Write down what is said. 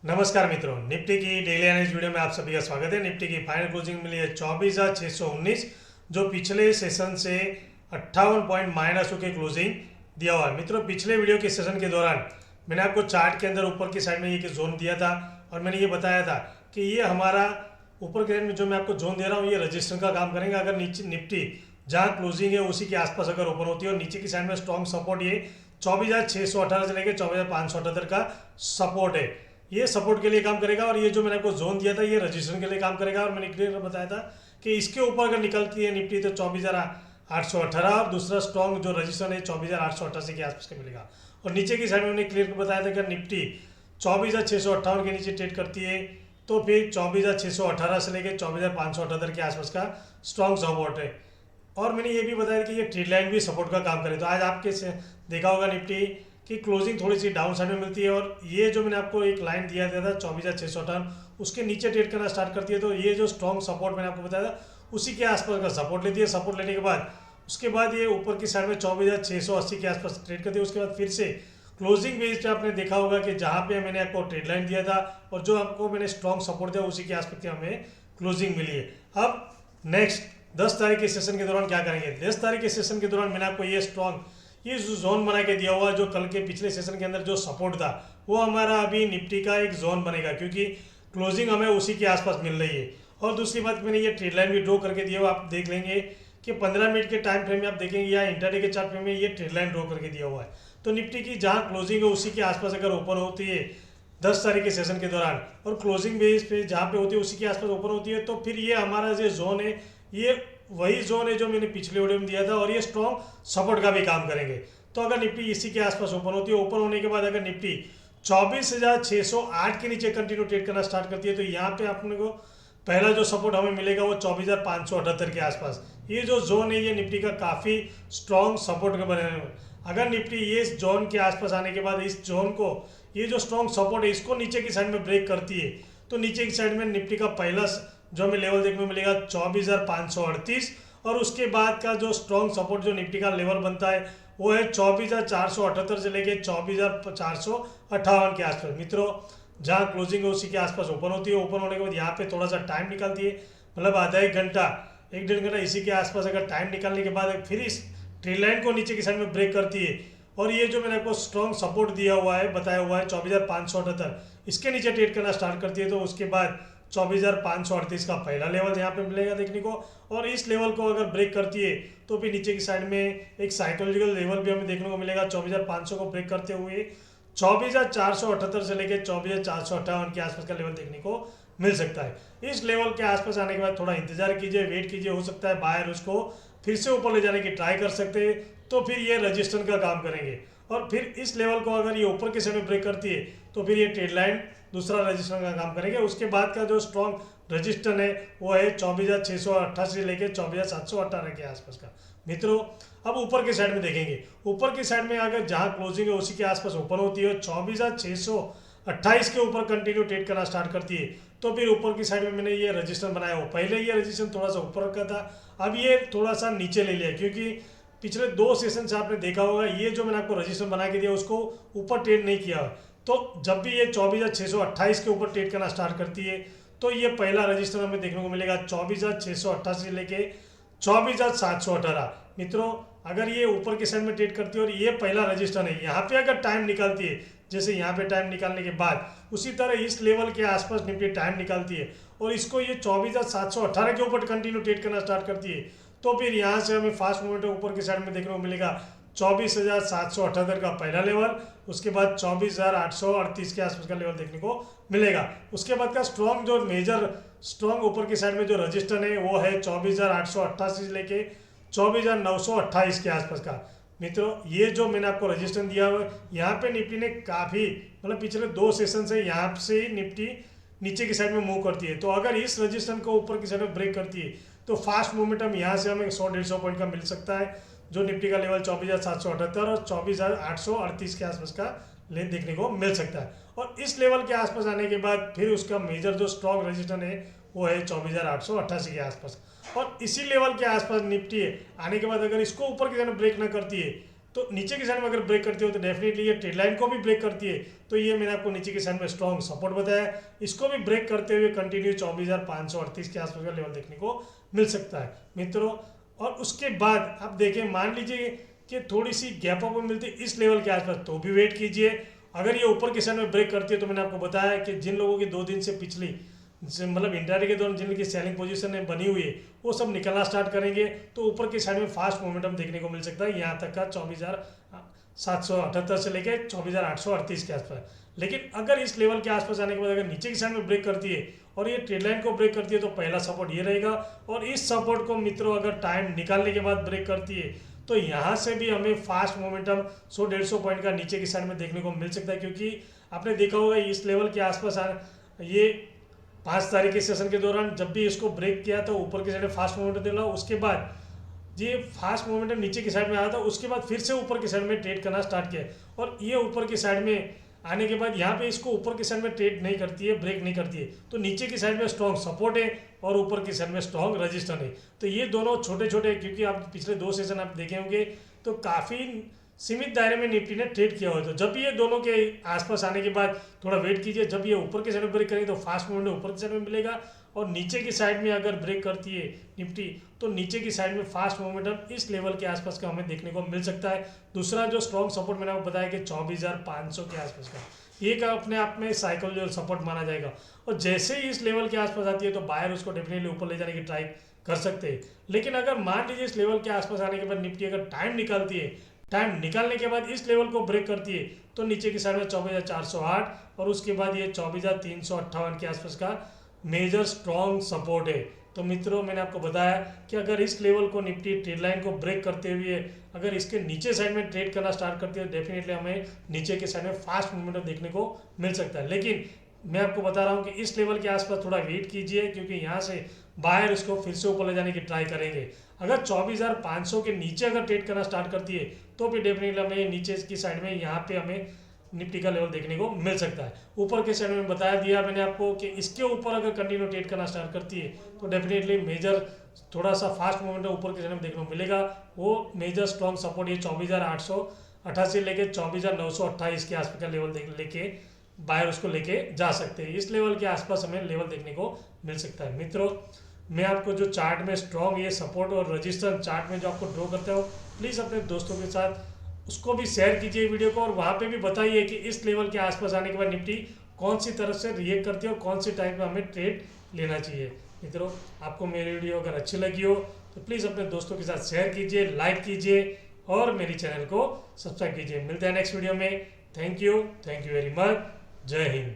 नमस्कार मित्रों, निफ्टी की डेली एनालिसिस वीडियो में आप सभी का स्वागत है। निफ्टी की फाइनल क्लोजिंग मिली है 24,619, जो पिछले सेशन से 58 पॉइंट माइनस होकर क्लोजिंग दिया हुआ है। मित्रों, पिछले वीडियो के सेशन के दौरान मैंने आपको चार्ट के अंदर ऊपर की साइड में ये जोन दिया था और मैंने ये बताया था कि ये हमारा ऊपर के साइड में जो मैं आपको जोन दे रहा हूँ ये रजिस्टर का काम करेंगे। अगर नीचे निफ्टी जहाँ क्लोजिंग है उसी के आसपास अगर ओपन होती है और नीचे की साइड में स्ट्रॉन्ग सपोर्ट ये 24,618 से लेकर 24,578 का सपोर्ट है, ये सपोर्ट के लिए काम करेगा। और ये जो मैंने आपको जोन दिया था ये रजिस्ट्रेशन के लिए काम करेगा। और मैंने क्लियर बताया था कि इसके ऊपर अगर निकलती है निफ्टी तो 24,818 और दूसरा स्ट्रॉन्ग जो रजिस्ट्रेशन है 24,888 के आसपास का मिलेगा। और नीचे की साइड में मैंने क्लियर बताया था कि निफ्टी 24,658 के नीचे ट्रेड करती है तो फिर 24,618 से लेकर 24,578 के आसपास का स्ट्रॉन्ग सपोर्ट है। और मैंने ये भी बताया कि ये ट्रेड लाइन भी सपोर्ट का काम करे। तो आज आपके देखा होगा निफ्टी की क्लोजिंग थोड़ी सी डाउन साइड में मिलती है और ये जो मैंने आपको एक लाइन दिया था 24,658 उसके नीचे ट्रेड करना स्टार्ट करती है। तो ये जो स्ट्रॉन्ग सपोर्ट मैंने आपको बताया था उसी के आसपास का सपोर्ट लेती है। सपोर्ट लेने के बाद उसके बाद ये ऊपर की साइड में 24,680 के आसपास ट्रेड करती है। उसके बाद फिर से क्लोजिंग बेस पे आपने देखा होगा कि जहाँ पे मैंने आपको ट्रेड लाइन दिया था और जो आपको मैंने स्ट्रॉन्ग सपोर्ट दिया उसी के आसपास की हमें क्लोजिंग मिली है। अब नेक्स्ट 10 तारीख के सेशन के दौरान क्या करेंगे। 10 तारीख के सेशन के दौरान मैंने आपको ये स्ट्रॉन्ग ये जो जोन बना के दिया हुआ जो कल के पिछले सेशन के अंदर जो सपोर्ट था वो हमारा अभी निफ्टी का एक जोन बनेगा, क्योंकि क्लोजिंग हमें उसी के आसपास मिल रही है। और दूसरी बात मैंने ये ट्रेड लाइन भी ड्रॉ करके दिया हुआ, आप देख लेंगे कि 15 मिनट के टाइम फ्रेम में आप देखेंगे या इंटरडे के चार्ट फ्रेम में ये ट्रेड लाइन ड्रॉ करके दिया हुआ है। तो निफ्टी की जहाँ क्लोजिंग है उसी के आसपास अगर ओपन होती है 10 तारीख के सेशन के दौरान और क्लोजिंग बेस पे जहाँ पे होती है उसी के आसपास ओपन होती है तो फिर ये हमारा जो जोन है ये वही जोन है जो मैंने पिछले वीडियो में दिया था और ये स्ट्रॉन्ग सपोर्ट का भी काम करेंगे। तो अगर निफ्टी इसी के आसपास ओपन होती है, ओपन होने के बाद अगर निफ्टी 24,608 के नीचे कंटिन्यू ट्रेड करना स्टार्ट करती है तो यहाँ पे अपने को पहला जो सपोर्ट हमें मिलेगा वो 24,578 के आसपास। ये जो जोन है ये निफ्टी का काफ़ी स्ट्रॉन्ग सपोर्ट का बने हुए। अगर निफ्टी ये इस जोन के आसपास आने के बाद इस जोन को ये जो स्ट्रॉन्ग सपोर्ट है इसको नीचे की साइड में ब्रेक करती है तो नीचे की साइड में निफ्टी का पहला जो हमें लेवल देखने को मिलेगा 24,538 और उसके बाद का जो स्ट्रॉन्ग सपोर्ट जो निफ्टी का लेवल बनता है वो है 24,478 से लेके 24,458 के आसपास। मित्रों, जहाँ क्लोजिंग है उसी के आसपास ओपन होती है। ओपन होने के बाद यहाँ पे थोड़ा सा टाइम निकालती है, मतलब आधा एक घंटा 1-1.5 घंटा इसी के आसपास अगर टाइम निकालने के बाद फिर इस ट्रेड लाइन को नीचे की साइड में ब्रेक करती है और ये जो मैंने आपको स्ट्रॉन्ग सपोर्ट दिया हुआ है बताया हुआ है 24,578 इसके नीचे ट्रेड करना स्टार्ट करती है तो उसके बाद 24,538 का पहला लेवल यहाँ पे मिलेगा देखने को। और इस लेवल को अगर ब्रेक करती है तो फिर नीचे की साइड में एक साइकोलॉजिकल लेवल भी हमें देखने को मिलेगा 24,500 को ब्रेक करते हुए 24,478 से लेकर 24,458 के आसपास का लेवल देखने को मिल सकता है। इस लेवल के आसपास आने के बाद थोड़ा इंतजार कीजिए, वेट कीजिए, हो सकता है बायर उसको फिर से ऊपर ले जाने की ट्राई कर सकते हैं तो फिर ये रजिस्टर का काम करेंगे। और फिर इस लेवल को अगर ये ऊपर के साइड में ब्रेक करती है तो फिर ये ट्रेड लाइन दूसरा रजिस्टर का काम करेंगे। उसके बाद का जो स्ट्रॉन्ग रजिस्टर है वो है 24,688 से लेकर 24,718 के आसपास का। मित्रों, अब ऊपर के साइड में देखेंगे, ऊपर की साइड में अगर जहाँ क्लोजिंग है उसी के आसपास ओपन होती है 24,628 के ऊपर कंटिन्यू ट्रेड करना स्टार्ट करती है तो फिर ऊपर की साइड में मैंने ये रजिस्टर बनाया हो, पहले ये रजिस्टर थोड़ा सा ऊपर रखा था, अब ये थोड़ा सा नीचे ले लिया क्योंकि पिछले 2 सेशन से आपने देखा होगा ये जो मैंने आपको रजिस्टर बना के दिया उसको ऊपर ट्रेड नहीं किया। तो जब भी ये 24,628 के ऊपर ट्रेड करना स्टार्ट करती है तो ये पहला रजिस्टर हमें देखने को मिलेगा 24,688 से लेके 24,718। मित्रों, अगर ये ऊपर के साइड में ट्रेड करती है और ये पहला रजिस्टर है यहाँ पे अगर टाइम निकालती है, जैसे यहाँ पे टाइम निकालने के बाद उसी तरह इस लेवल के आसपास निफ्टी टाइम निकालती है और इसको ये 24,718 के ऊपर कंटिन्यू ट्रेड करना स्टार्ट करती है तो फिर यहाँ से हमें फास्ट मूवमेंट ऊपर की साइड में देखने को मिलेगा 24,778 का पहला लेवल, उसके बाद 24,838 के आसपास का लेवल देखने को मिलेगा। उसके बाद का स्ट्रॉन्ग जो मेजर स्ट्रॉन्ग ऊपर की साइड में जो रजिस्टर है वो है 24,888 से लेके 24,928 के आसपास का। मित्रों, ये जो मैंने आपको रजिस्टर दिया हुआ है यहाँ पे निफ्टी ने काफ़ी मतलब पिछले 2 सेशन से यहाँ से ही निफ्टी नीचे की साइड में मूव करती है। तो अगर इस रजिस्टर को ऊपर की साइड में ब्रेक करती है तो फास्ट मोमेंटम यहाँ से हमें 100-150 पॉइंट का मिल सकता है, जो निफ्टी का लेवल 24,778 और 24,838 के आसपास का लेन देखने को मिल सकता है। और इस लेवल के आसपास आने के बाद फिर उसका मेजर जो स्ट्रॉन्ग रजिस्टर है वो है 24,888 के आसपास। और इसी लेवल के आसपास निफ्टी आने के बाद अगर इसको ऊपर की तरफ ब्रेक ना करती है तो नीचे की साइड में अगर ब्रेक करती हो तो डेफिनेटली ये ट्रेड लाइन को भी ब्रेक करती है, तो ये मैंने आपको नीचे की साइड में स्ट्रॉन्ग सपोर्ट बताया, इसको भी ब्रेक करते हुए कंटिन्यू 24,538 के आसपास का लेवल देखने को मिल सकता है मित्रों। और उसके बाद आप देखें, मान लीजिए कि थोड़ी सी गैप अप मिलती है इस लेवल के आसपास, तो भी वेट कीजिए। अगर ये ऊपर की साइड में ब्रेक करती है तो मैंने आपको बताया कि जिन लोगों की 2 दिन से पिछली मतलब इंट्राडे के दौरान जिनकी सेलिंग पोजीशन बनी हुई है वो सब निकलना स्टार्ट करेंगे, तो ऊपर की साइड में फास्ट मोमेंटम देखने को मिल सकता है यहाँ तक का 24,778 से लेके 24,838 के आसपास। लेकिन अगर इस लेवल के आसपास आने के बाद अगर नीचे की साइड में ब्रेक करती है और ये ट्रेड लाइन को ब्रेक करती है तो पहला सपोर्ट ये रहेगा, और इस सपोर्ट को मित्रों अगर टाइम निकालने के बाद ब्रेक करती है तो यहाँ से भी हमें फास्ट मोमेंटम 100-150 पॉइंट का नीचे की साइड में देखने को मिल सकता है, क्योंकि आपने देखा होगा इस लेवल के आसपास ये 5 तारीख के सेशन के दौरान जब भी इसको ब्रेक किया तो ऊपर की साइड में फास्ट मोमेंटम दिला, उसके बाद ये फास्ट मोमेंटम नीचे की साइड में आया था, उसके बाद फिर से ऊपर की साइड में ट्रेड करना स्टार्ट किया, और ये ऊपर की साइड में आने के बाद यहाँ पे इसको ऊपर की साइड में ट्रेड नहीं करती है, ब्रेक नहीं करती है, तो नीचे की साइड में स्ट्रॉन्ग सपोर्ट है और ऊपर की साइड में स्ट्रॉन्ग रजिस्टर है। तो ये दोनों छोटे छोटे, क्योंकि आप पिछले 2 सेशन आप देखे होंगे तो काफ़ी सीमित दायरे में निफ्टी ने ट्रेड किया हो, तो जब ये दोनों के आसपास आने के बाद थोड़ा वेट कीजिए, जब ये ऊपर की साइड में ब्रेक करेंगे तो फास्ट मूवमेंट ऊपर की साइड में मिलेगा, और नीचे की साइड में अगर ब्रेक करती है निफ्टी तो नीचे की साइड में फास्ट मोमेंटम इस लेवल के आसपास का हमें देखने को मिल सकता है। दूसरा जो स्ट्रॉन्ग सपोर्ट मैंने आपको बताया कि 24,500 के आसपास का, ये का अपने आप में साइकोलॉजिकल सपोर्ट माना जाएगा, और जैसे ही इस लेवल के आसपास आती है तो बायर उसको डेफिनेटली ऊपर ले जाने की ट्राई कर सकते हैं। लेकिन अगर मान लीजिए इस लेवल के आसपास आने के बाद निफ्टी अगर टाइम निकालती है, टाइम निकालने के बाद इस लेवल को ब्रेक करती है तो नीचे की साइड में 24,408 और उसके बाद ये 24,358 के आसपास का मेजर स्ट्रॉन्ग सपोर्ट है। तो मित्रों मैंने आपको बताया कि अगर इस लेवल को निफ्टी ट्रेड लाइन को ब्रेक करते हुए अगर इसके नीचे साइड में ट्रेड करना स्टार्ट करती है तो डेफिनेटली हमें नीचे के साइड में फास्ट मूवमेंट देखने को मिल सकता है। लेकिन मैं आपको बता रहा हूँ कि इस लेवल के आसपास थोड़ा वेट कीजिए, क्योंकि यहाँ से बाहर इसको फिर से ऊपर ले जाने की ट्राई करेंगे। अगर 24,500 के नीचे अगर ट्रेड करना स्टार्ट करती है तो भी डेफिनेटली हमें नीचे की साइड में यहाँ पे हमें निफ्टी का लेवल देखने को मिल सकता है। ऊपर के साइड में बताया दिया मैंने आपको कि इसके ऊपर अगर कंटिन्यू ट्रेड करना स्टार्ट करती है तो डेफिनेटली मेजर थोड़ा सा फास्ट मूवमेंट ऊपर के साइड में देखने को मिलेगा। वो मेजर स्ट्रॉन्ग सपोर्ट ये 24,888 लेके 24,928 के आसपास का लेवल लेके बाहर उसको लेके जा सकते हैं। इस लेवल के आसपास हमें लेवल देखने को मिल सकता है। मित्रों मैं आपको जो चार्ट में स्ट्रॉन्ग ये सपोर्ट और रजिस्टर चार्ट में जो आपको ड्रॉ करते हो, प्लीज़ अपने दोस्तों के साथ उसको भी शेयर कीजिए वीडियो को, और वहाँ पे भी बताइए कि इस लेवल के आसपास आने के बाद निफ्टी कौन सी तरफ से रिएक्ट करती है और कौन सी टाइम में हमें ट्रेड लेना चाहिए। मित्रों आपको मेरी वीडियो अगर अच्छी लगी हो तो प्लीज़ अपने दोस्तों के साथ शेयर कीजिए, लाइक कीजिए और मेरी चैनल को सब्सक्राइब कीजिए। मिलते हैं नेक्स्ट वीडियो में। Thank you very much. जय हिंद।